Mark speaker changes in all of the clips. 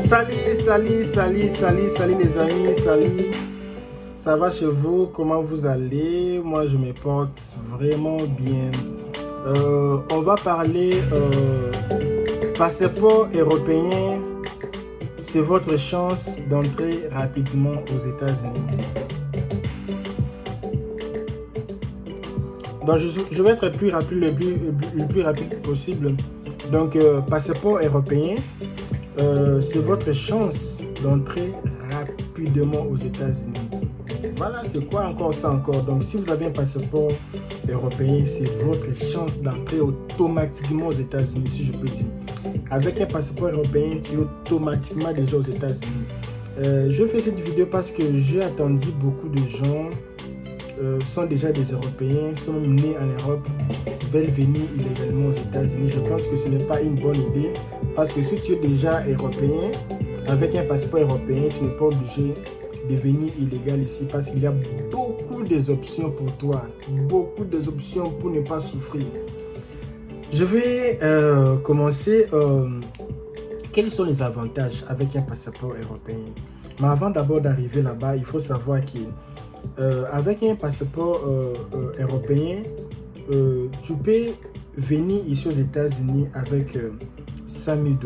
Speaker 1: Salut les amis, salut. Ça va chez vous? Comment vous allez? Moi je me porte vraiment bien. On va parler passeport européen. C'est votre chance d'entrer rapidement aux États-Unis. Donc je vais être le plus rapide possible. Donc passeport européen. C'est votre chance d'entrer rapidement aux États-Unis. Voilà, c'est quoi encore ça encore? Donc, si vous avez un passeport européen, c'est votre chance d'entrer automatiquement aux États-Unis, si je peux dire. Avec un passeport européen, tu es automatiquement déjà aux États-Unis. Je fais cette vidéo parce que j'ai attendu beaucoup de gens sont déjà des Européens, sont nés en Europe, veulent venir illégalement aux États-Unis. Je pense que ce n'est pas une bonne idée parce que si tu es déjà Européen, avec un passeport européen, tu n'es pas obligé de venir illégal ici parce qu'il y a beaucoup d'options pour toi, beaucoup d'options pour ne pas souffrir. Je vais commencer. Quels sont les avantages avec un passeport européen? Mais avant d'abord d'arriver là-bas, il faut savoir qu'avec un passeport européen, tu peux venir ici aux États-Unis avec 5 000 $.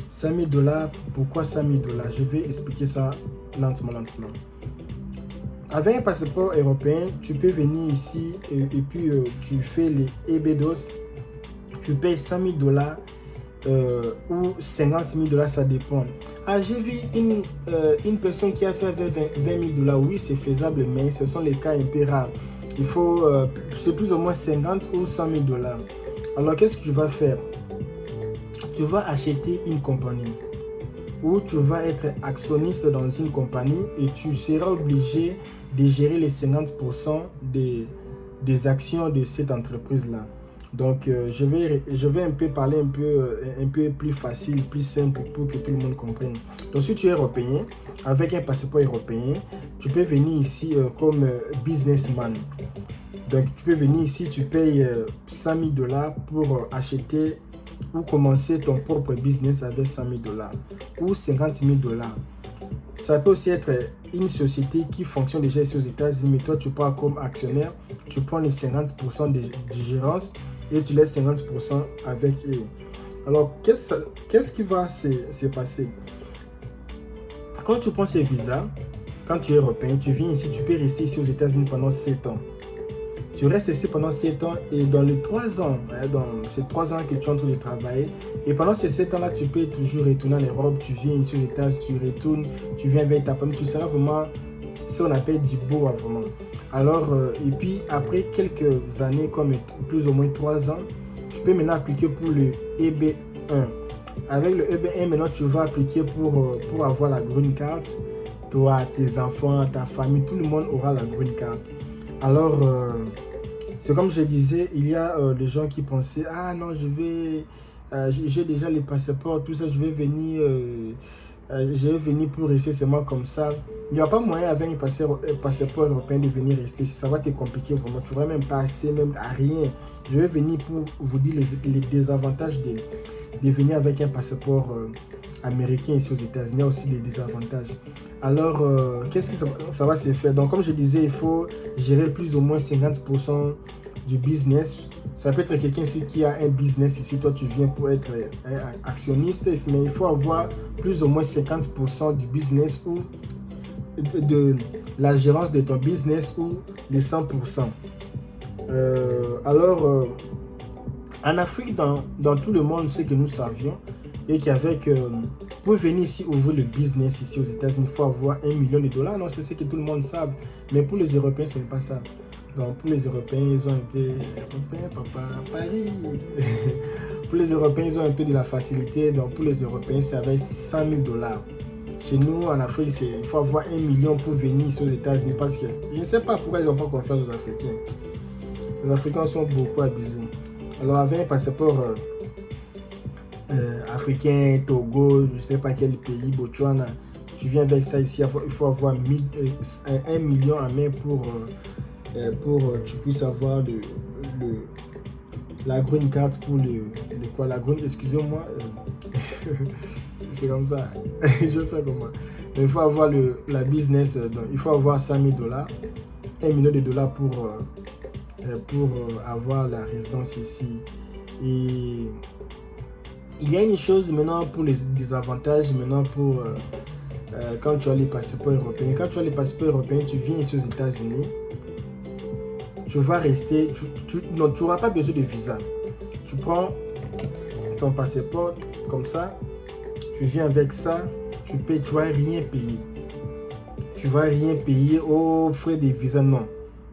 Speaker 1: 5 000 $, pourquoi 5 000 $? Je vais expliquer ça lentement. Avec un passeport européen, tu peux venir ici et puis tu fais les EB2, tu payes 100 000 $ ou 50 000 $, ça dépend. Ah, j'ai vu une personne qui a fait 20 000 $. Oui, c'est faisable, mais ce sont les cas un peu rares. Il faut, c'est plus ou moins 50 ou 100 000 $. Alors, qu'est-ce que tu vas faire? Tu vas acheter une compagnie ou tu vas être actionniste dans une compagnie et tu seras obligé de gérer les 50% des actions de cette entreprise-là. Donc, je vais un peu parler un peu plus facile, plus simple pour que tout le monde comprenne. Donc, si tu es européen, avec un passeport européen, tu peux venir ici comme businessman. Donc, tu peux venir ici, tu payes 100 000 $ pour acheter ou commencer ton propre business avec 100 000 $ ou 50 000 $. Ça peut aussi être une société qui fonctionne déjà ici aux États-Unis, mais toi, tu pars comme actionnaire, tu prends les 50% de gérance et tu laisses 50% avec eux. Alors, qu'est-ce qui va se passer? Quand tu prends ces visas, quand tu es européen, tu viens ici, tu peux rester ici aux États-Unis pendant 7 ans. Tu restes ici pendant 7 ans et dans les 3 ans, dans ces 3 ans que tu es en train de travailler, et pendant ces 7 ans-là, tu peux toujours retourner en Europe, tu viens ici aux États-Unis, tu retournes, tu viens avec ta famille, tu seras vraiment ce qu'on appelle du beau vraiment. Alors, et puis après quelques années, comme plus ou moins 3 ans, tu peux maintenant appliquer pour le EB1. Avec le EB1, maintenant tu vas appliquer pour avoir la green card. Toi, tes enfants, ta famille, tout le monde aura la green card. Alors, c'est comme je disais, il y a des gens qui pensaient, ah non, j'ai déjà les passeports, tout ça, je vais venir pour rester seulement comme ça. Il n'y a pas moyen avec un passeport européen de venir rester. Ça va te compliquer vraiment. Tu ne vas même pas assez, même à rien. Je vais venir pour vous dire les désavantages de venir avec un passeport américain ici aux États-Unis. Il y a aussi des désavantages. Alors, qu'est-ce que ça va se faire? Donc, comme je disais, il faut gérer plus ou moins 50% du business. Ça peut être quelqu'un ici qui a un business ici. Toi, tu viens pour être un actionniste, mais il faut avoir plus ou moins 50% du business ou de la gérance de ton business ou les 100%. Alors, en Afrique, dans tout le monde, ce que nous savions, et qu'avec, pour venir ici ouvrir le business ici aux États-Unis, il faut avoir 1 million de $. Non, c'est ce que tout le monde savent. Mais pour les Européens, ce n'est pas ça. Donc, pour les Européens, ils ont un peu... Papa, Paris. Pour les Européens, ils ont un peu de la facilité. Donc, pour les Européens, c'est avec 100 000 $. Chez nous, en Afrique, il faut avoir 1 million pour venir ici aux États-Unis parce que je ne sais pas pourquoi ils n'ont pas confiance aux Africains. Les Africains sont beaucoup abusés. Alors, avec un passeport africain, Togo, je ne sais pas quel pays, Botswana, tu viens avec ça ici, il faut avoir 1 million en main pour tu puisses avoir la green card pour la green, excusez-moi, c'est comme ça. Je fais comment? Il faut avoir la business, donc il faut avoir 100 000 $, 1 million de dollars pour avoir la résidence ici. Et il y a une chose maintenant pour les avantages maintenant pour quand tu as les passeports européens. Quand tu as les passeports européens, tu viens ici aux États-Unis, tu vas rester, tu n'auras pas besoin de visa. Tu prends ton passeport comme ça, tu viens avec ça, tu payes, tu vas rien payer. Tu vas rien payer aux frais des visas, non.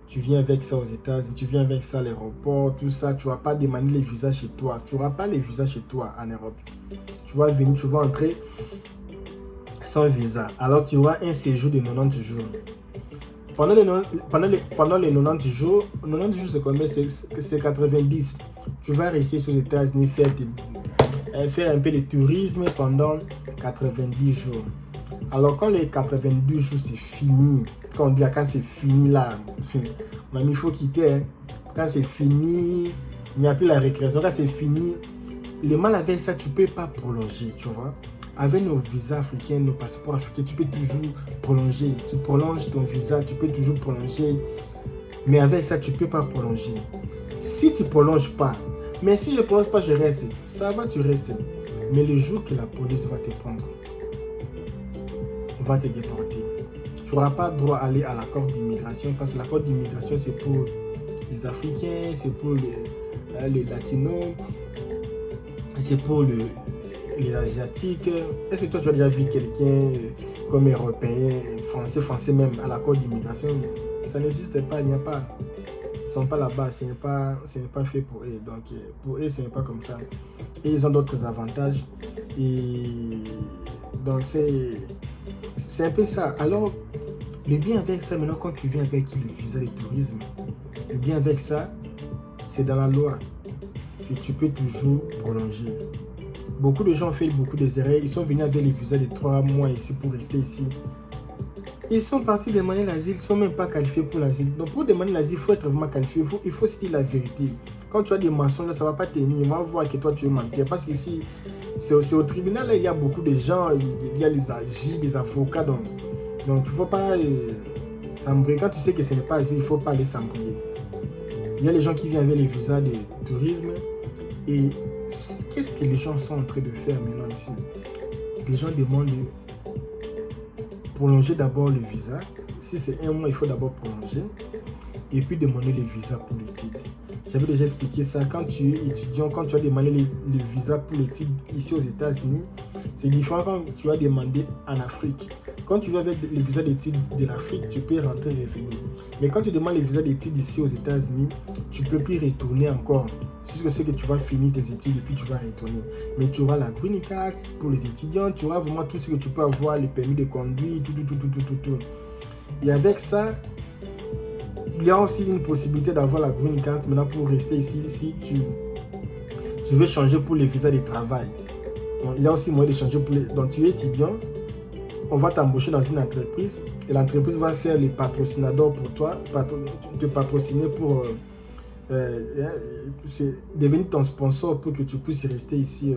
Speaker 1: Tu viens avec ça aux États-Unis, tu viens avec ça à l'aéroport, tout ça. Tu ne vas pas demander les visas chez toi. Tu n'auras pas les visas chez toi en Europe. Tu vas venir, tu vas entrer sans visa. Alors tu auras un séjour de 90 jours. Pendant les 90 jours, 90 jours c'est combien? C'est 90. Tu vas rester aux États-Unis, faire un peu de tourisme pendant 90 jours. Alors quand les 92 jours c'est fini, quand c'est fini là, il faut quitter. Hein. Quand c'est fini, il n'y a plus la récréation. Quand c'est fini, le mal avec ça, tu ne peux pas prolonger, tu vois. Avec nos visas africains, nos passeports africains, tu peux toujours prolonger. Tu prolonges ton visa, tu peux toujours prolonger. Mais avec ça, tu ne peux pas prolonger. Si tu ne prolonges pas, mais si je ne prolonge pas, je reste. Ça va, tu restes. Mais le jour que la police va te prendre, va te déporter, tu n'auras pas droit à aller à l'accord d'immigration parce que l'accord d'immigration, c'est pour les Africains, c'est pour les Latinos, c'est pour les Asiatiques. Est-ce que toi, tu as déjà vu quelqu'un comme Européen, Français même, à l'accord d'immigration? Ça n'existe pas, il n'y a pas. Ils ne sont pas là-bas, ce n'est pas fait pour eux. Donc, pour eux, ce n'est pas comme ça. Et ils ont d'autres avantages. Et donc, c'est un peu ça. Alors, le bien avec ça, maintenant, quand tu viens avec le visa de tourisme, le bien avec ça, c'est dans la loi que tu peux toujours prolonger. Beaucoup de gens ont fait beaucoup d'erreurs. Ils sont venus avec les visas de 3 mois ici pour rester ici. Ils sont partis demander l'asile, ils ne sont même pas qualifiés pour l'asile. Donc pour demander l'asile, il faut être vraiment qualifié, il faut se dire la vérité. Quand tu as des mensonges, là, ça ne va pas tenir. On va voir que toi tu es menteur. Parce que ici, c'est au tribunal, là, il y a beaucoup de gens, il y a les juges, des avocats. Donc il ne faut pas s'embrouiller. Quand tu sais que ce n'est pas asile, il ne faut pas aller s'embrouiller. Il y a les gens qui viennent avec les visas de tourisme. Et qu'est-ce que les gens sont en train de faire maintenant ici? Les gens demandent de prolonger d'abord le visa. Si c'est 1 mois, il faut d'abord prolonger. Et puis demander le visa pour l'étude. J'avais déjà expliqué ça. Quand tu es étudiant, quand tu as demandé le visa pour l'étude ici aux États-Unis, c'est différent quand tu as demandé en Afrique. Quand tu vas avec le visa d'études de l'Afrique, tu peux rentrer et revenir. Mais quand tu demandes le visa d'études ici aux États-Unis, tu ne peux plus retourner encore. Jusqu'à ce que tu vas finir tes études et puis tu vas retourner. Mais tu auras la green card pour les étudiants, tu auras vraiment tout ce que tu peux avoir, le permis de conduire, tout. Et avec ça, il y a aussi une possibilité d'avoir la green card maintenant pour rester ici si tu veux changer pour les visas de travail. Donc, il y a aussi moyen de changer pour les... Donc tu es étudiant, on va t'embaucher dans une entreprise et l'entreprise va faire les patrocinateurs pour toi, te patrociner pour devenir ton sponsor pour que tu puisses rester ici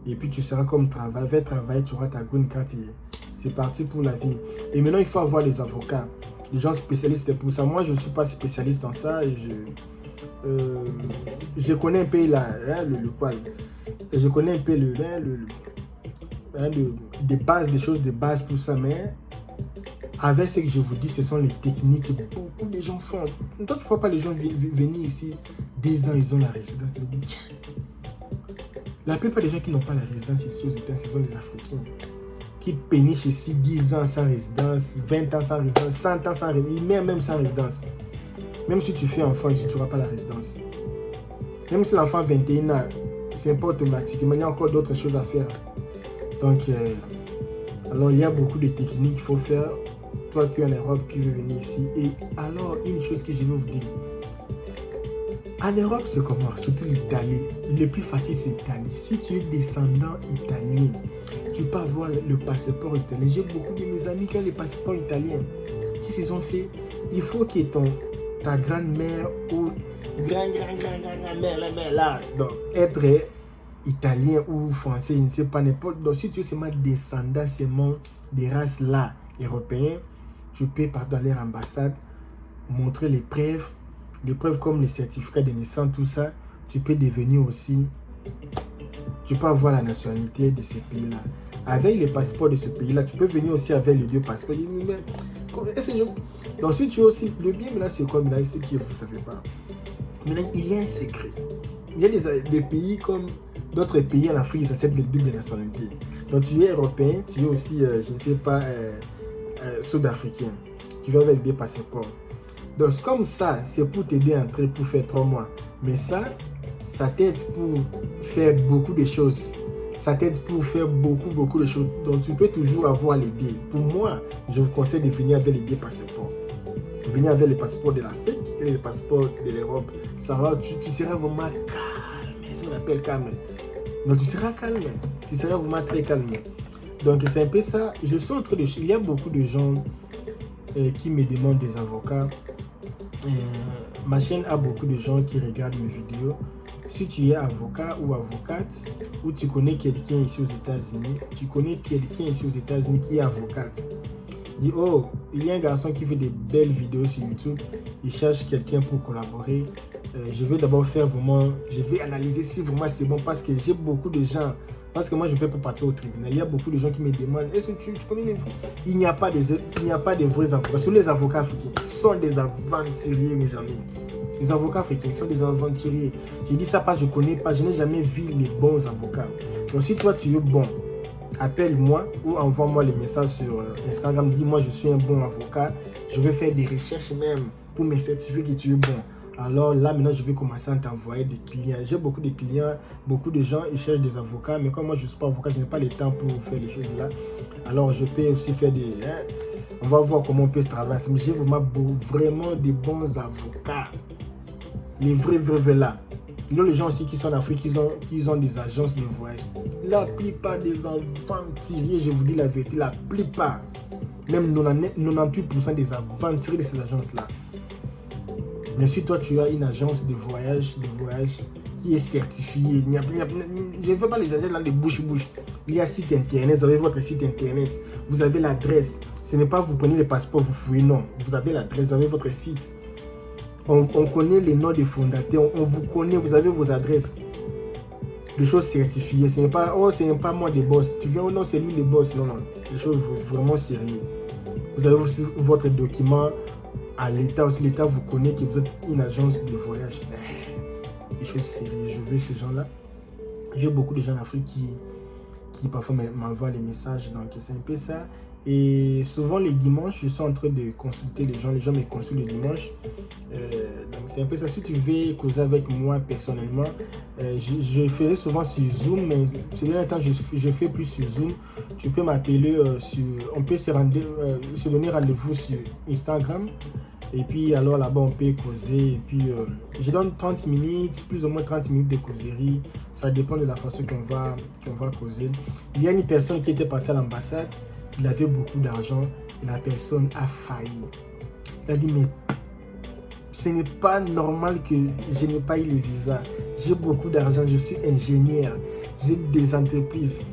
Speaker 1: et puis tu seras comme travailler, tu auras ta green card et c'est parti pour la vie. Et maintenant il faut avoir des avocats, des gens spécialistes pour ça. Moi je ne suis pas spécialiste en ça et je connais un peu je connais un peu des bases, des choses de base, tout ça, mais avec ce que je vous dis, ce sont les techniques que beaucoup de gens font. Toi, tu ne vois pas les gens venir ici, 10 ans, ils ont la résidence. La plupart des gens qui n'ont pas la résidence ici aux États-Unis, ce sont les Africains qui pénichent ici 10 ans sans résidence, 20 ans sans résidence, 100 ans sans résidence, même sans résidence. Même si tu fais enfant ici, tu n'auras pas la résidence. Même si l'enfant a 21 ans, ce n'est pas automatique, mais il y a encore d'autres choses à faire. Donc, alors il y a beaucoup de techniques qu'il faut faire. Toi qui es en Europe, qui veux venir ici. Et alors, une chose que je veux vous dire. En Europe, c'est comment? Surtout l'Italie. Le plus facile, c'est l'Italie. Si tu es descendant italien, tu peux avoir le passeport italien. J'ai beaucoup de mes amis qui ont le passeport italien. Qui se sont fait, il faut que ta grand-mère ou grand-grand-grand-grand-mère là, donc, être italien ou français, je ne sais pas, n'importe. Donc, si tu es seulement descendant seulement des races là, européens, tu peux partir dans leur ambassade, montrer les preuves comme les certificats de naissance, tout ça. Tu peux devenir aussi, tu peux avoir la nationalité de ces pays-là. Avec les passeports de ce pays-là, tu peux venir aussi avec les deux passeports. Donc, si tu es aussi, le bien là, c'est quoi là, c'est que vous ne savez pas. Maintenant, il y a un secret. Il y a des pays comme d'autres pays en Afrique, ça s'appelle les doubles nationalités. Donc, tu es européen, tu es aussi, je ne sais pas, sud-africain. Tu vas avec des passeports. Donc, comme ça, c'est pour t'aider à entrer pour faire 3 mois. Mais ça t'aide pour faire beaucoup de choses. Ça t'aide pour faire beaucoup de choses. Donc, tu peux toujours avoir les deux. Pour moi, je vous conseille de venir avec les deux passeports. Venir avec les passeports de l'Afrique et les passeports de l'Europe. Ça va, tu seras vraiment calme. C'est ce qu'on appelle calme. Donc, tu seras calme. Tu seras vraiment très calme. Donc, c'est un peu ça. Je suis en train de... Il y a beaucoup de gens qui me demandent des avocats. Ma chaîne a beaucoup de gens qui regardent mes vidéos. Si tu es avocat ou avocate, ou tu connais quelqu'un ici aux États-Unis, qui est avocate, dis oh, il y a un garçon qui fait des belles vidéos sur YouTube, il cherche quelqu'un pour collaborer. Je vais d'abord je vais analyser si vraiment c'est bon, parce que j'ai beaucoup de gens, parce que moi je ne peux pas partir au tribunal. Il y a beaucoup de gens qui me demandent, est-ce que tu connais les... Il n'y a pas de vrais avocats. Sur les avocats africains, ils sont des aventuriers, mes amis. Les avocats africains sont des aventuriers. Je dis ça parce que je n'ai jamais vu les bons avocats. Donc si toi tu es bon, appelle-moi ou envoie-moi les messages sur Instagram. Dis-moi je suis un bon avocat. Je vais faire des recherches même pour me certifier que tu es bon. Alors là maintenant je vais commencer à t'envoyer des clients. J'ai beaucoup de clients, beaucoup de gens ils cherchent des avocats. Mais comme moi je ne suis pas avocat, je n'ai pas le temps pour faire les choses là. Alors je peux aussi faire des... on va voir comment on peut travailler. Mais j'ai vraiment des bons avocats. Les vrais là. Il y a les gens aussi qui sont en Afrique, qui ont des agences de voyage. La plupart des aventuriers, je vous dis la vérité, la plupart, même 98% des aventuriers de ces agences-là. Mais si toi tu as une agence de voyage qui est certifiée, je ne veux pas les agences là de bouche. Il y a site internet, vous avez votre site internet, vous avez l'adresse. Ce n'est pas vous prenez le passeport, vous fouillez, non. Vous avez l'adresse, vous avez votre site. On connaît les noms des fondateurs, on vous connaît, vous avez vos adresses. Les choses certifiées, ce n'est pas, oh, ce n'est pas moi des boss. Tu viens, oh non, c'est lui les boss. Non. Les choses vraiment sérieuses. Vous avez aussi votre document à l'État aussi. L'État vous connaît que vous êtes une agence de voyage. Les choses sérieuses. Je veux ces gens-là. J'ai beaucoup de gens en Afrique qui parfois m'envoient les messages. Donc, c'est un peu ça. Et souvent les dimanches, je suis en train de consulter les gens me consultent le dimanche. Donc c'est un peu ça. Si tu veux causer avec moi personnellement, je faisais souvent sur Zoom, mais ces derniers temps je fais plus sur Zoom. Tu peux m'appeler on peut se donner rendez-vous sur Instagram. Et puis alors là-bas on peut causer. Et puis je donne 30 minutes, plus ou moins 30 minutes de causerie. Ça dépend de la façon qu'on va causer. Il y a une personne qui était partie à l'ambassade. Il avait beaucoup d'argent et la personne a failli. Il a dit, mais ce n'est pas normal que je n'ai pas eu le visa. J'ai beaucoup d'argent, je suis ingénieur, j'ai des entreprises.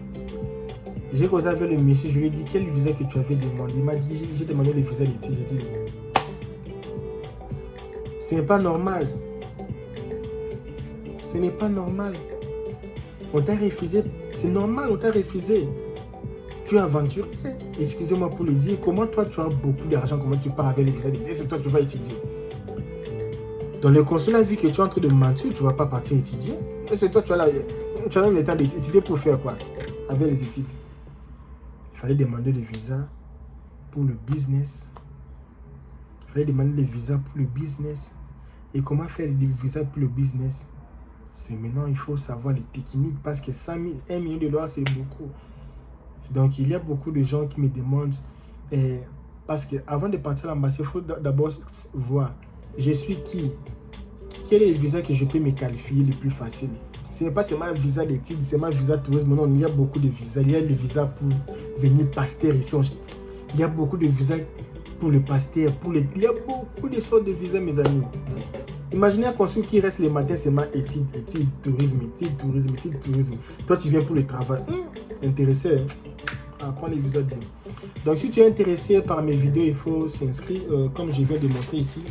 Speaker 1: J'ai causé avec le monsieur, je lui ai dit, quel visa que tu avais demandé? Il m'a dit, j'ai demandé le visa d'études. J'ai dit, ce n'est pas normal. Ce n'est pas normal. On t'a refusé, c'est normal, on t'a refusé. Tu es aventurier, excusez-moi pour le dire, comment toi tu as beaucoup d'argent, comment tu pars avec les visas d'études, c'est toi tu vas étudier. Dans le consulat, vu que tu es en train de mentir, tu ne vas pas partir étudier. Mais c'est toi, tu as même le temps d'étudier pour faire quoi avec les études. Il fallait demander le visa pour le business. Et comment faire le visa pour le business? C'est maintenant, il faut savoir les techniques parce que 1 million de dollars, c'est beaucoup. Donc, il y a beaucoup de gens qui me demandent, parce qu'avant de partir à l'ambassade, il faut d'abord voir, je suis qui? Quel est le visa que je peux me qualifier le plus facile? Ce n'est pas seulement un visa d'études, c'est un visa tourisme. Non, il y a beaucoup de visas. Il y a le visa pour venir pasteur ici. Il y a beaucoup de visas pour le pasteur. Il y a beaucoup de sortes de visas, mes amis. Imaginez un consul qui reste les matins seulement études, tourisme. Toi, tu viens pour le travail. Intéressé, prends les visas. Donc, si tu es intéressé par mes vidéos, il faut s'inscrire. Comme je viens de montrer ici,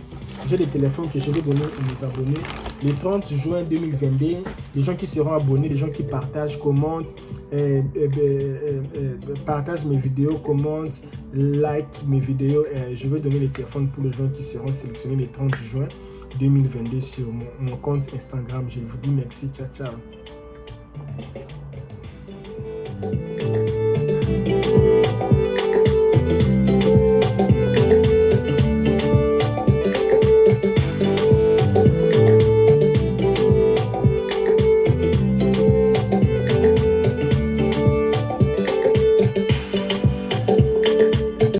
Speaker 1: j'ai des téléphones que je vais donner à mes abonnés. Le 30 juin 2022, les gens qui seront abonnés, les gens qui partagent, commentent, partagent mes vidéos, commentent, like mes vidéos. Je vais donner les téléphones pour les gens qui seront sélectionnés le 30 juin 2022 sur mon compte Instagram. Je vous dis merci, ciao, ciao.